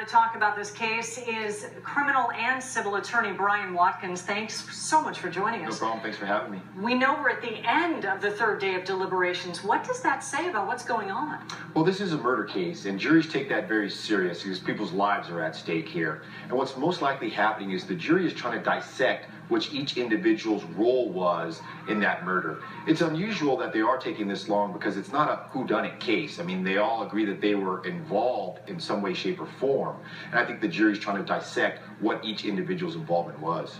To talk about this case is criminal and civil attorney Brian Watkins. Thanks so much for joining us. No problem. Thanks for having me. We know we're at the end of the third day of deliberations. What does that say about what's going on? Well, this is a murder case, and juries take that very serious because people's lives are at stake here. And what's most likely happening is the jury is trying to dissect which each individual's role was in that murder. It's unusual that they are taking this long because it's not a whodunit case. I mean, they all agree that they were involved in some way, shape, or form. And I think the jury's trying to dissect what each individual's involvement was.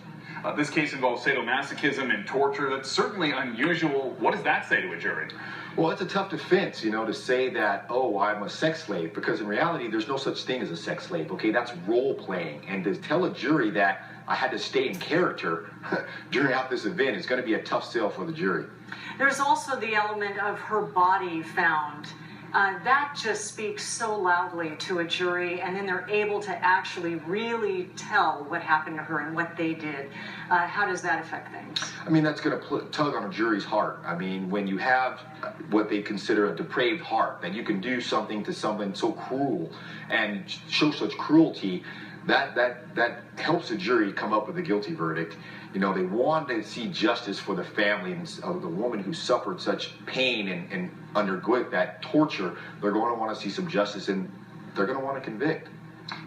This case involves sadomasochism and torture. That's certainly unusual. What does that say to a jury? Well, it's a tough defense, to say that, oh, I'm a sex slave, because in reality, there's no such thing as a sex slave, okay? That's role playing. And to tell a jury that I had to stay in character during this event is going to be a tough sell for the jury. There's also the element of her body found. That just speaks so loudly to a jury, and then they're able to actually really tell what happened to her and what they did. How does that affect things? I mean, that's going to tug on a jury's heart. I mean, when you have what they consider a depraved heart, that you can do something to someone so cruel and show such cruelty, that helps the jury come up with a guilty verdict. They want to see justice for the family of the woman who suffered such pain and underwent that torture. They're going to want to see some justice, and they're going to want to convict.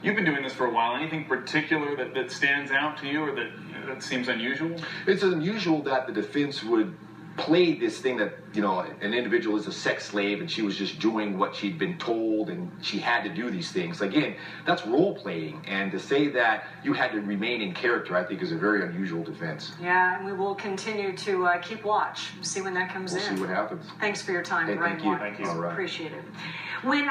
You've been doing this for a while. Anything particular that stands out to you or that seems unusual? It's unusual that the defense would play this thing that, an individual is a sex slave and she was just doing what she'd been told and she had to do these things. Again, that's role playing, and to say that you had to remain in character, I think, is a very unusual defense. Yeah, and we will continue to keep watch, see when that comes in. We'll see what happens. Thanks for your time, hey, Brian. Thank you. All right. Appreciate it. When